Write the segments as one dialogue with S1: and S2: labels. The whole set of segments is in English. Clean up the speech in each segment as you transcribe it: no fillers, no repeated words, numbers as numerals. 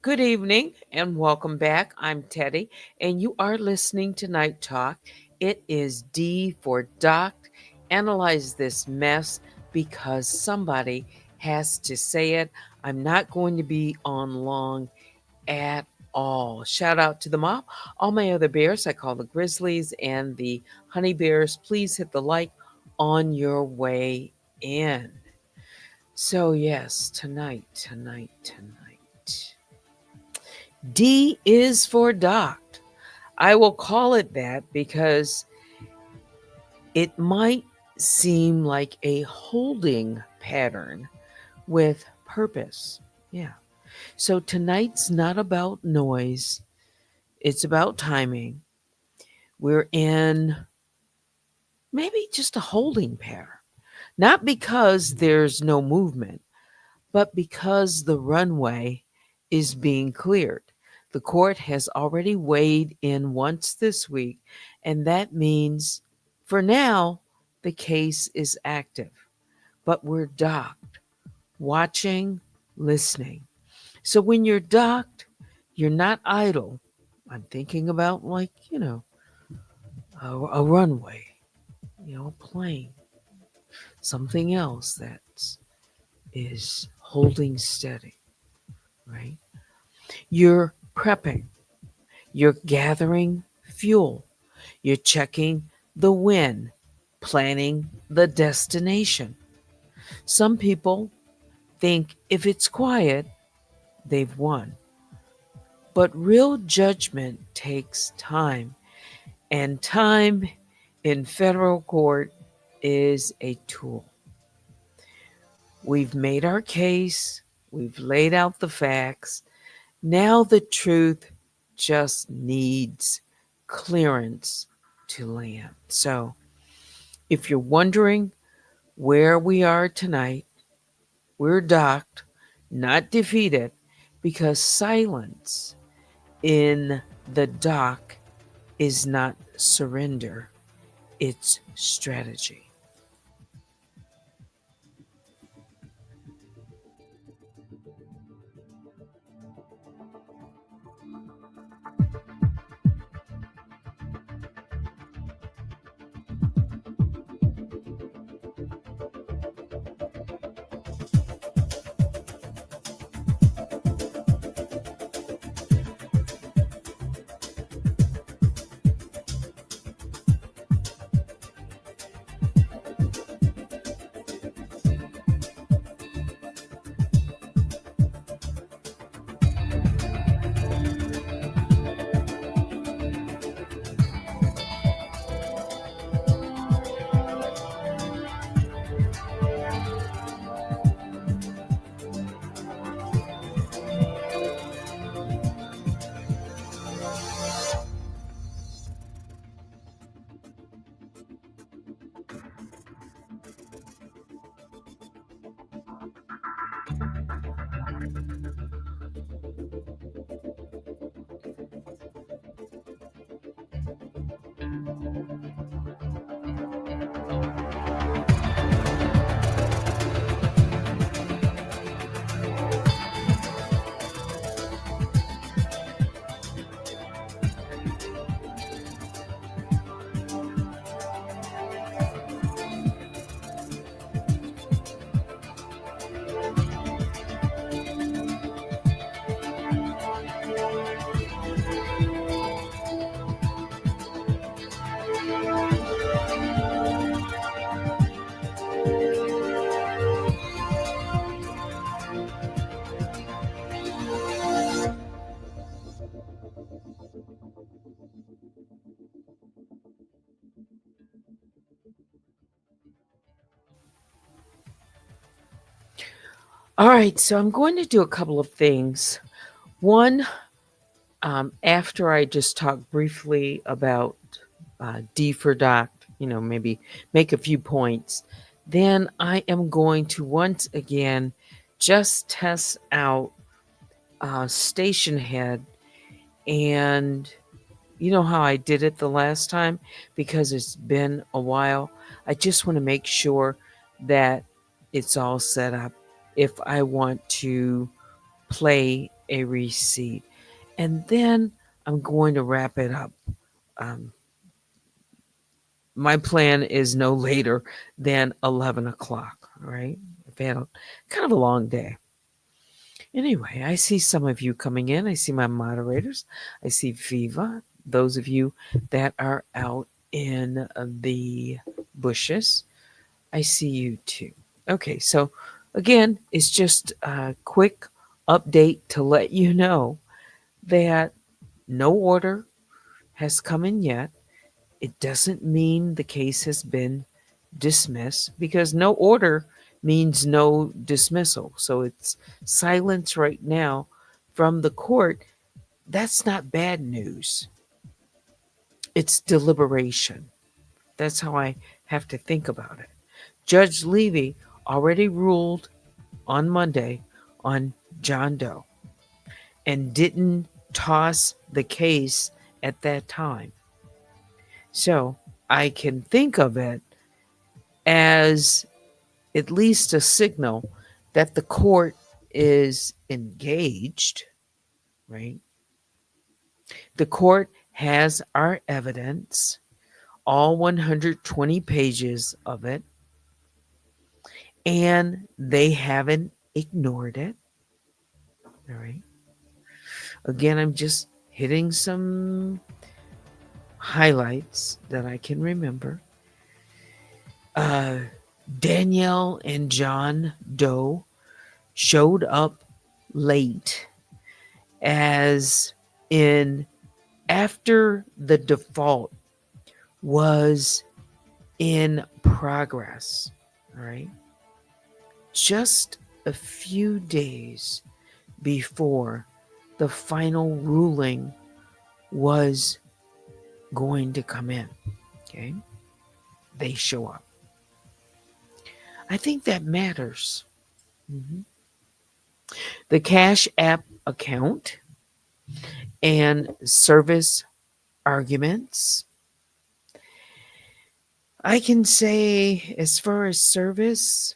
S1: Good evening and welcome back. I'm Teddy, and you are listening to Night Talk. It is DForDocked. Analyze this mess because somebody has to say it. I'm not going to be on long at all. Shout out to the mob. All my other bears, I call the Grizzlies and the Honey Bears. Please hit the like on your way in. So, yes, tonight. D is for docked. I will call it that because it might seem like a holding pattern with purpose. Yeah. So tonight's not about noise, it's about timing. We're in maybe just a holding pattern, not because there's no movement, but because the runway is being cleared. The court has already weighed in once this week, and that means for now the case is active. But we're docked, watching, listening. So when you're docked, you're not idle. I'm thinking about, like, a runway, a plane, something else that is holding steady, right? You're prepping, you're gathering fuel, you're checking the when, planning the destination. Some people think if it's quiet, they've won. But real judgment takes time, and time in federal court is a tool. We've made our case, we've laid out the facts. Now the truth just needs clearance to land. So, if you're wondering where we are tonight, we're docked, not defeated, because silence in the dock is not surrender, it's strategy. All right, so I'm going to do a couple of things. One, after I just talk briefly about D for doc, maybe make a few points, then I am going to once again just test out Station Head. And you know how I did it the last time? Because it's been a while. I just want to make sure that it's all set up if I want to play a receipt. And then I'm going to wrap it up. Um, my plan is no later than 11 o'clock, all right? I've had kind of a long day. Anyway, I see some of you coming in. I see my moderators. I see Viva, those of you that are out in the bushes. I see you too. Okay, so again, it's just a quick update to let you know that no order has come in yet. It doesn't mean the case has been dismissed because no order means no dismissal. So it's silence right now from the court. That's not bad news. It's deliberation. That's how I have to think about it. Judge Levy already ruled on Monday on John Doe and didn't toss the case at that time. So I can think of it as at least a signal that the court is engaged, right? The court has our evidence, all 120 pages of it, and they haven't ignored it. All right. Again, I'm just hitting some highlights that I can remember. Danielle and John Doe showed up late, as in after the default was in progress. All right. Just a few days before the final ruling was going to come in. Okay. They show up. I think that matters. Mm-hmm. The Cash App account and service arguments. I can say, as far as service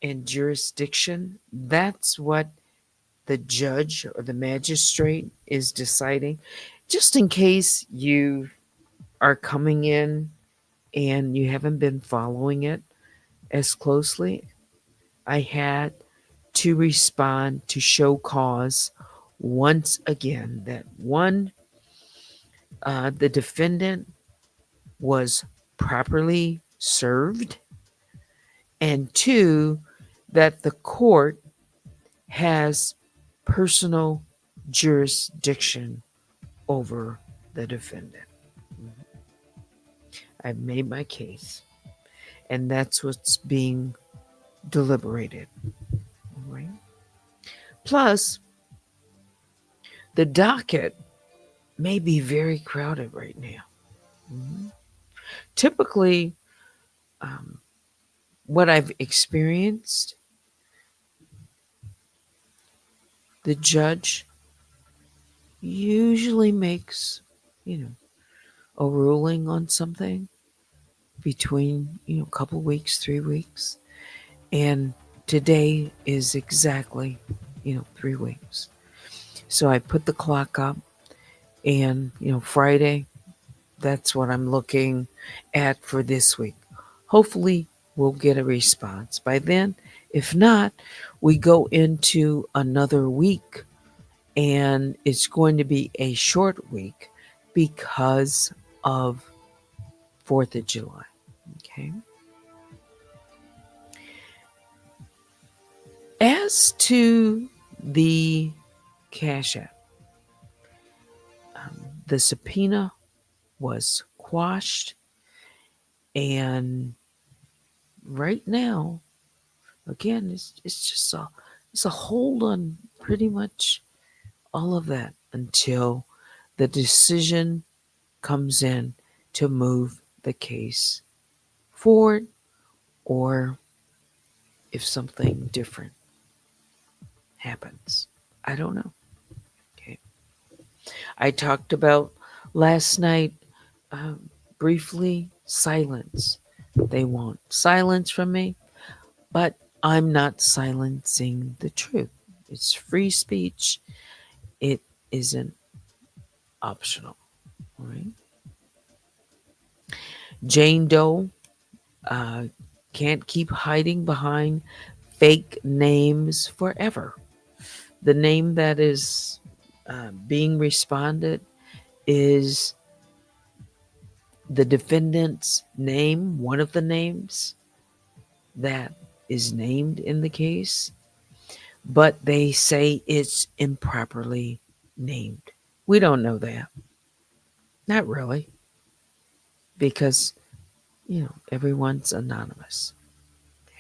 S1: and jurisdiction, that's what the judge or the magistrate is deciding. Just in case you are coming in and you haven't been following it as closely, I had to respond to show cause once again that one, the defendant was properly served, and two, that the court has personal jurisdiction over the defendant. I've made my case, and that's what's being deliberated. All right. Plus, the docket may be very crowded right now. Mm-hmm. Typically, what I've experienced, the judge usually makes, a ruling on something between, a couple weeks, 3 weeks. And today is exactly, 3 weeks. So I put the clock up, and, Friday, that's what I'm looking at for this week. Hopefully, we'll get a response by then. If not, we go into another week, and it's going to be a short week because of 4th of July. Okay. As to the Cash App, the subpoena was quashed, and right now, again, it's just a hold on pretty much all of that until the decision comes in to move the case forward, or if something different happens. I don't know. Okay. I talked about last night, briefly, silence. They want silence from me, but I'm not silencing the truth. It's free speech. It isn't optional. All right. Jane Doe uh, can't keep hiding behind fake names forever. The name that is being responded is the defendant's name, one of the names that is named in the case, but they say it's improperly named. We don't know that. Not really, because, everyone's anonymous.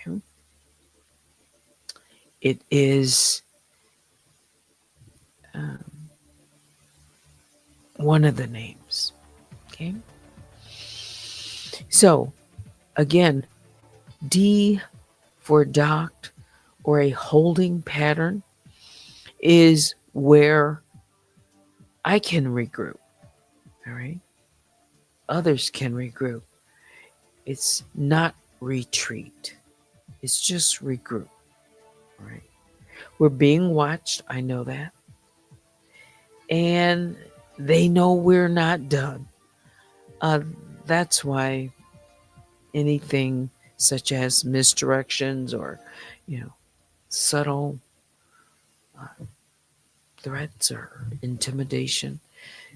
S1: Okay? It is um, one of the names. Okay. So, again, D for docked or a holding pattern is where I can regroup. All right. Others can regroup. It's not retreat. It's just regroup. All right. We're being watched. I know that. And they know we're not done. Uh, that's why anything such as misdirections or, subtle threats or intimidation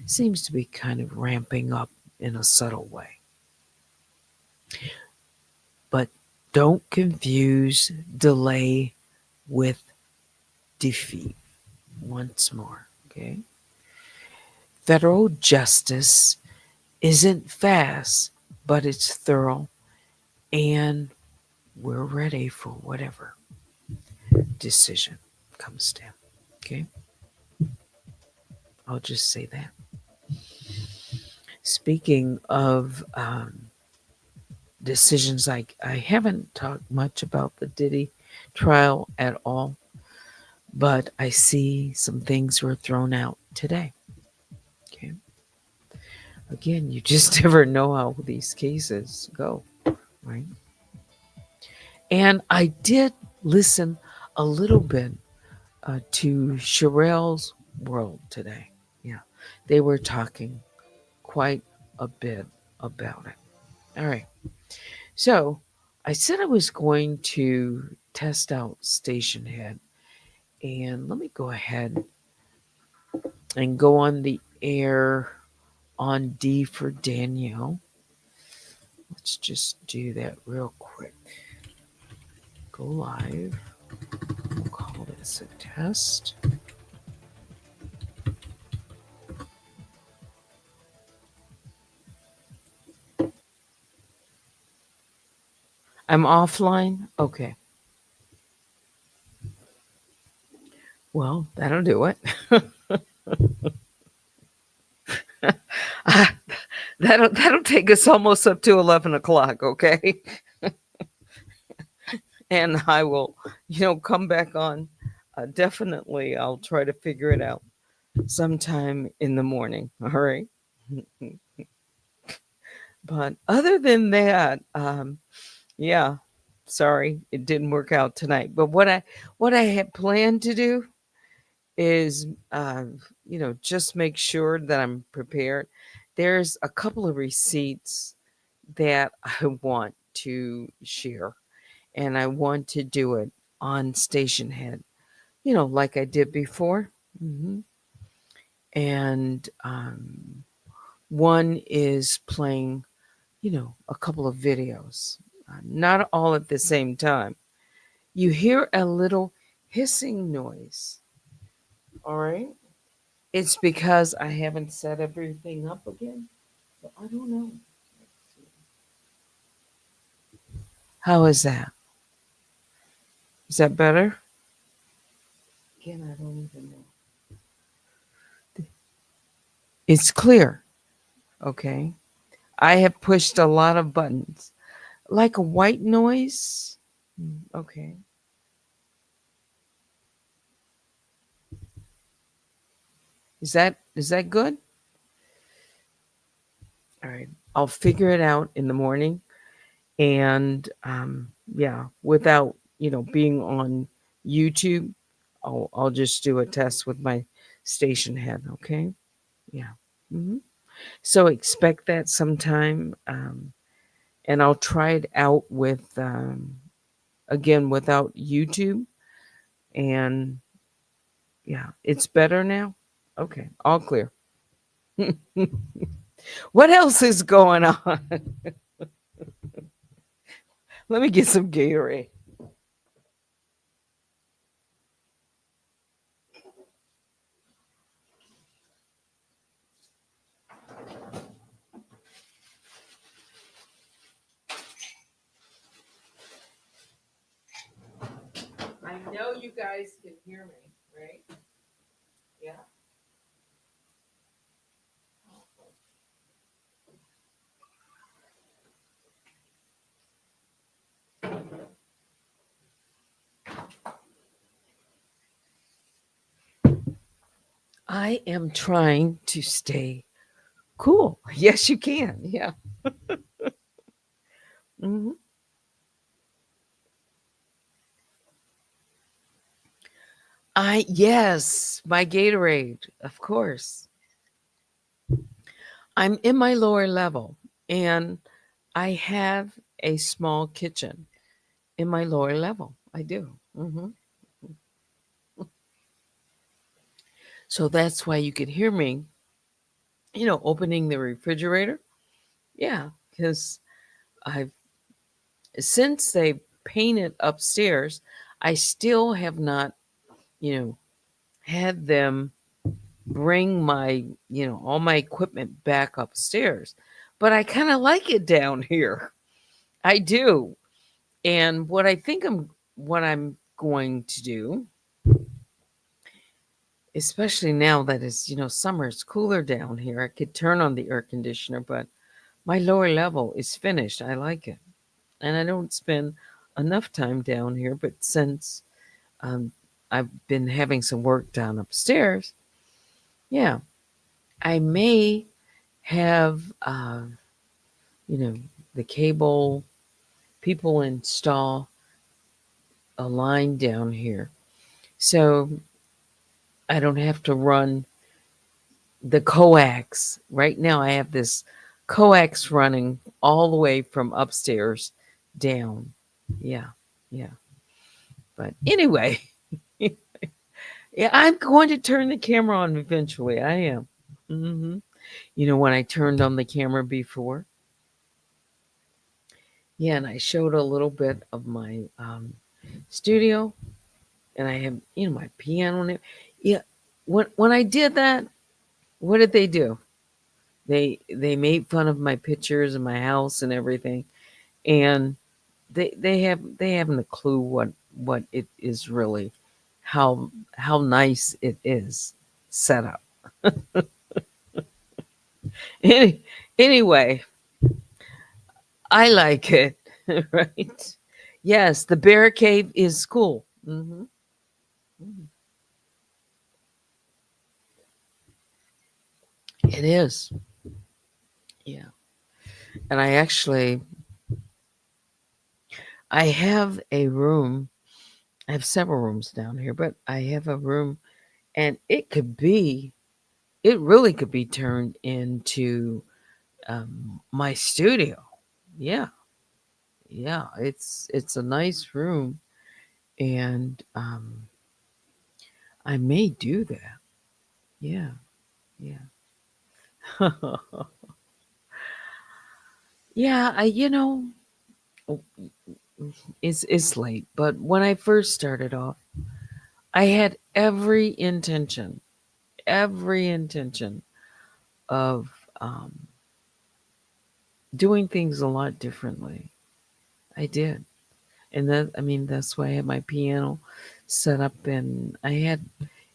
S1: seems to be kind of ramping up in a subtle way. But don't confuse delay with defeat. Once more, okay? Federal justice isn't fast, but it's thorough, and we're ready for whatever decision comes down. Okay? I'll just say that. Speaking of decisions, I haven't talked much about the Diddy trial at all, but I see some things were thrown out today. Okay. Again, you just never know how these cases go, right? And I did listen a little bit to Sherelle's World today. Yeah, they were talking quite a bit about it. All right. So I said I was going to test out Station Head. And let me go ahead and go on the air on D for Danielle. Let's just do that real quick. Go live. We'll call this a test. I'm offline? Okay. Well, that'll do it. That'll take us almost up to 11 o'clock, okay? And I will, come back on. Definitely, I'll try to figure it out sometime in the morning, all right? But other than that, yeah, sorry, it didn't work out tonight. But what I had planned to do is, just make sure that I'm prepared. There's a couple of receipts that I want to share, and I want to do it on Station Head, like I did before. And one is playing, a couple of videos, not all at the same time. You hear a little hissing noise. All right. It's because I haven't set everything up again. So I don't know. How is that? Is that better? Again, I don't even know. It's clear. Okay. I have pushed a lot of buttons. Like a white noise? Okay. Is that good? All right. I'll figure it out in the morning. And yeah, without, being on YouTube, I'll just do a test with my station head, okay? Yeah. hmm So expect that sometime, and I'll try it out with again without YouTube, and yeah, it's better now. Okay, all clear. What else is going on? Let me get some Gatorade. I know you guys can hear me, right? Yeah. I am trying to stay cool. Yes, you can. Yeah. hmm yes, my Gatorade, of course. I'm in my lower level, and I have a small kitchen in my lower level. I do. So that's why you could hear me, opening the refrigerator. Yeah, because I've since they painted upstairs, I still have not, you know, had them bring my, all my equipment back upstairs. But I kind of like it down here. I do. And what I'm going to do, especially now that it's, summer, it's cooler down here. I could turn on the air conditioner, but my lower level is finished. I like it. And I don't spend enough time down here, but since um, I've been having some work done upstairs, yeah, I may have, you know, the cable people install a line down here. So I don't have to run the coax. Right now, I have this coax running all the way from upstairs down. Yeah, yeah. But anyway, yeah, I'm going to turn the camera on eventually. I am. When I turned on the camera before, yeah, and I showed a little bit of my studio, and I have, my piano in it. Yeah, when I did that, what did they do? They made fun of my pictures and my house and everything, and they haven't a clue what it is really, how nice it is set up. Any, anyway, I like it, right? Yes, the bear cave is cool. It is, yeah. And I have a room. I have several rooms down here, but I have a room, and it really could be turned into my studio. Yeah, yeah. It's a nice room, and I may do that. Yeah, yeah, yeah. Oh, it's late, but when I first started off, I had every intention of doing things a lot differently. I did. And that's why I had my piano set up, and I had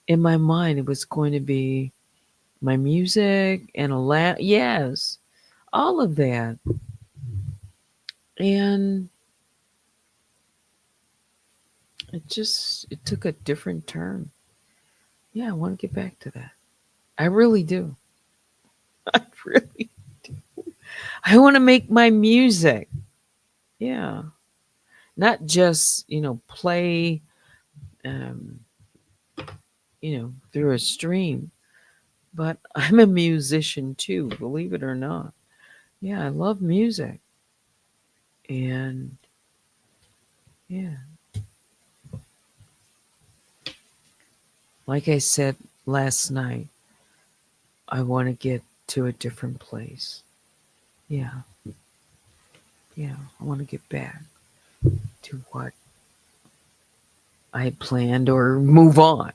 S1: in my mind it was going to be my music and yes, all of that. And it took a different turn. Yeah, I want to get back to that. I really do. I really I want to make my music. Yeah. Not just, play um through a stream. But I'm a musician too, believe it or not. Yeah, I love music. And yeah, like I said last night, I want to get to a different place. Yeah, yeah, I want to get back to what I planned or move on.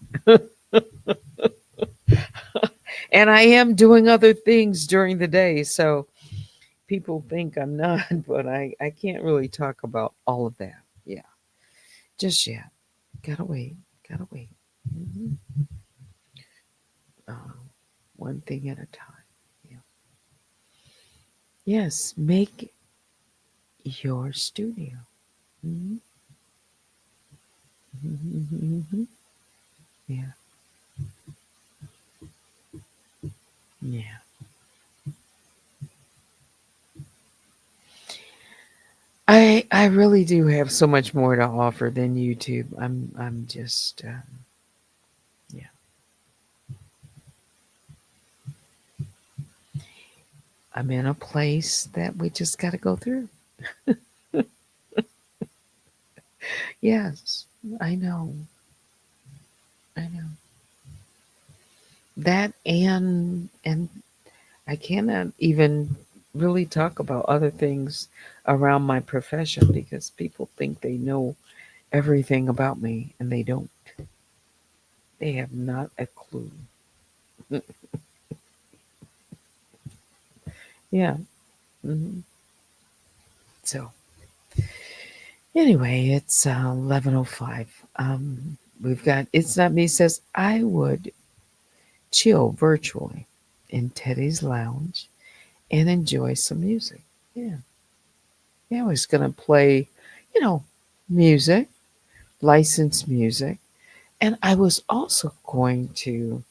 S1: And I am doing other things during the day. So people think I'm not, but I can't really talk about all of that. Yeah, just yet. Gotta wait. Gotta wait. Mhm. Uh, One thing at a time. Yeah. Yes, make your studio. Mhm. Mhm. Yeah. Yeah. I really do have so much more to offer than YouTube. I'm just yeah. I'm in a place that we just got to go through. Yes, I know. I know. That and I cannot even really talk about other things around my profession because people think they know everything about me and they don't. They have not a clue. Yeah. Hmm. So anyway, it's 11:05. We've got It's Not Me says I would chill virtually in Teddy's lounge and enjoy some music. Yeah. Yeah, I was gonna play, you know, music, licensed music. And I was also going to,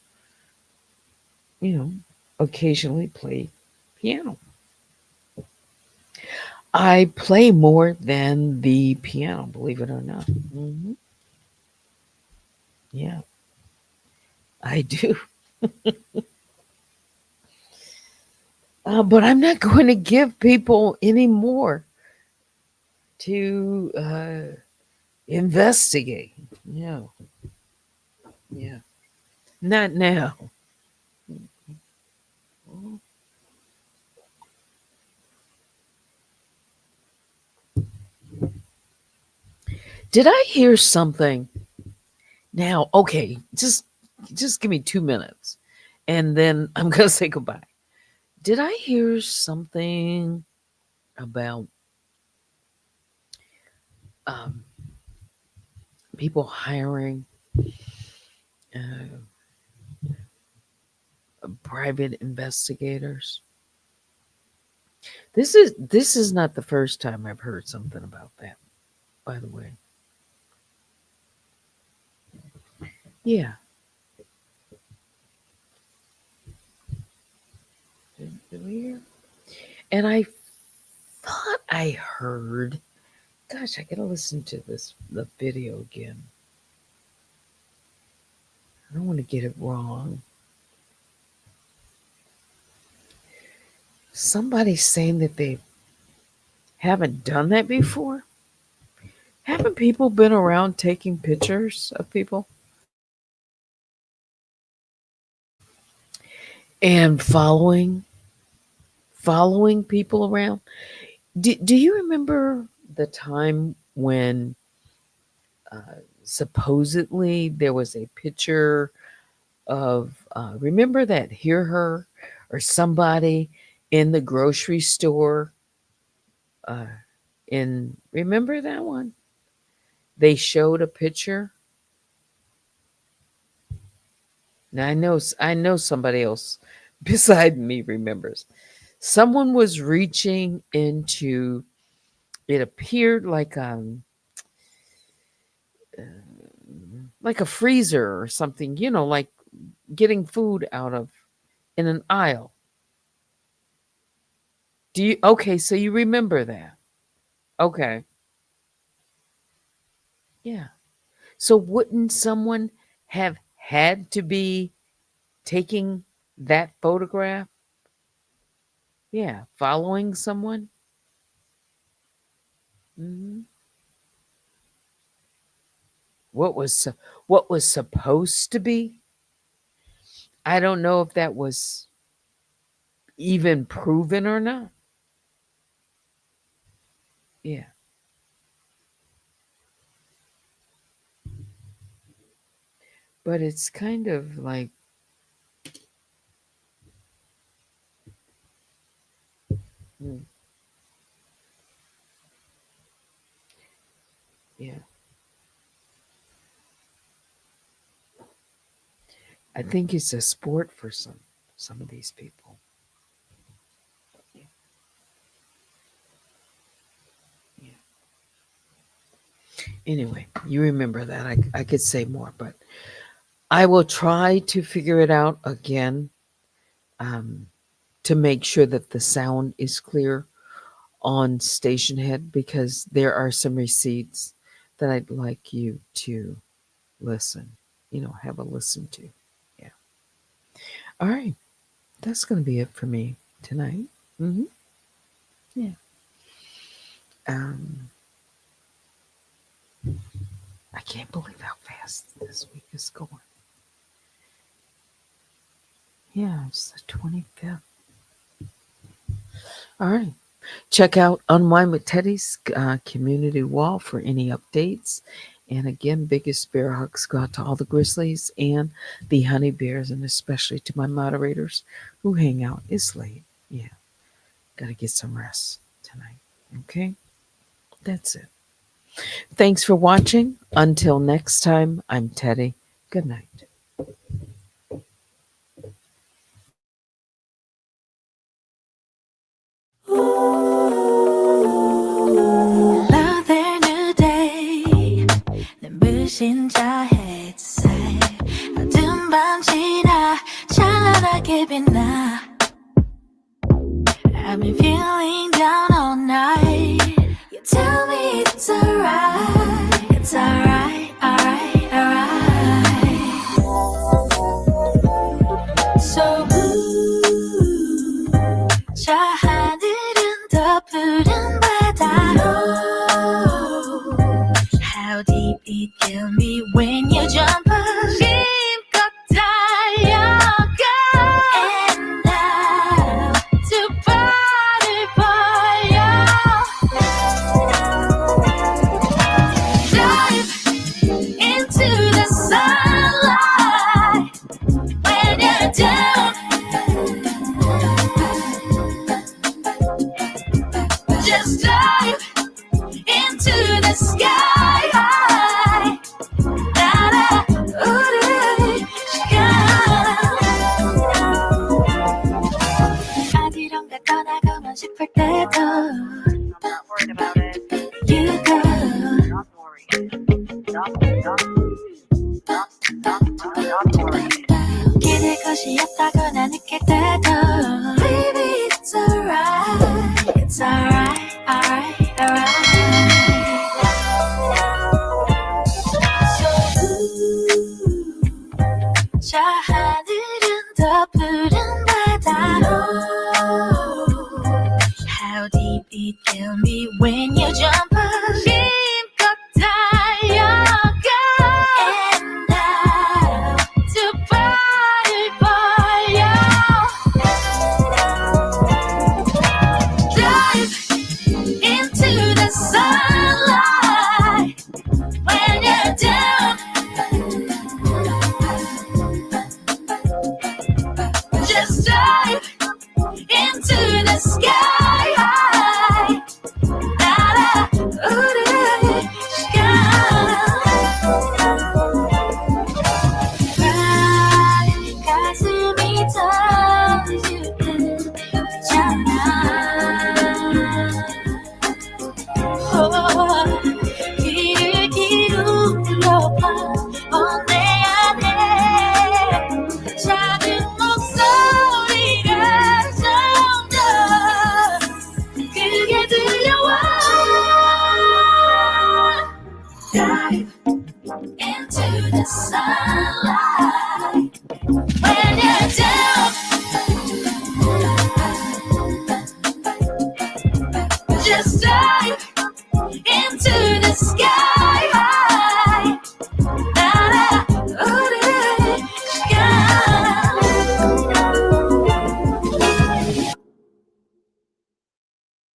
S1: you know, occasionally play piano. I play more than the piano, believe it or not. Yeah, I do. But I'm not going to give people any more to investigate. No, yeah, not now. Did I hear something? Now, okay, just give me 2 minutes, and then I'm gonna say goodbye. Did I hear something about um, people hiring uh, private investigators? This is not the first time I've heard something about that. By the way, yeah. Did we hear? And I thought I heard. Gosh, I gotta listen to the video again. I don't want to get it wrong. Somebody saying that they haven't done that before. Haven't people been around taking pictures of people and following people around? Do you remember the time when supposedly there was a picture of remember that Hear Her or somebody in the grocery store uh, in remember that one? They showed a picture. Now I know somebody else beside me remembers. Someone was reaching into, it appeared like a freezer or something, like getting food out of in an aisle. Do you Okay, so you remember that. Okay. Yeah. So wouldn't someone have had to be taking that photograph? Yeah, following someone? Hmm. What was supposed to be? I don't know if that was even proven or not. Yeah. But it's kind of like, mm, yeah. I think it's a sport for some of these people. Yeah. Yeah. Anyway, you remember that. I could say more, but I will try to figure it out again, um, to make sure that the sound is clear on station head, because there are some receipts that I'd like you to listen, have a listen to. Yeah. All right. That's going to be it for me tonight. Hmm. Yeah. Um, I can't believe how fast this week is going. Yeah, it's the 25th. All right. Check out Unwind with Teddy's community wall for any updates. And again, biggest bear hugs go out to all the Grizzlies and the Honey Bears, and especially to my moderators who hang out. It's late. Yeah. Got to get some rest tonight. Okay. That's it. Thanks for watching. Until next time, I'm Teddy. Good night.
S2: Another new day. 눈부신 저 햇살. 어두운 밤 지나 찬란하게 빛나. I've been feeling down all night. You tell me it's alright. It's alright, alright, alright. So blue. 저 하늘은 더 푸른 바다로. How deep it kill me when you jump up. 힘껏 달려가. And now 두 발을 벌려. Dive into the sunlight when you're down. Just dive into the sky high. 날아오를 시간. 어디론가 떠나고만 싶을 때도
S3: Not worried about it.
S2: You go.
S3: Not worried. Not worried.
S2: 기댈 것이 없다거나 느낄 때도 Baby it's alright. It's alright, alright, alright. So blue. 저 하늘은 더 푸른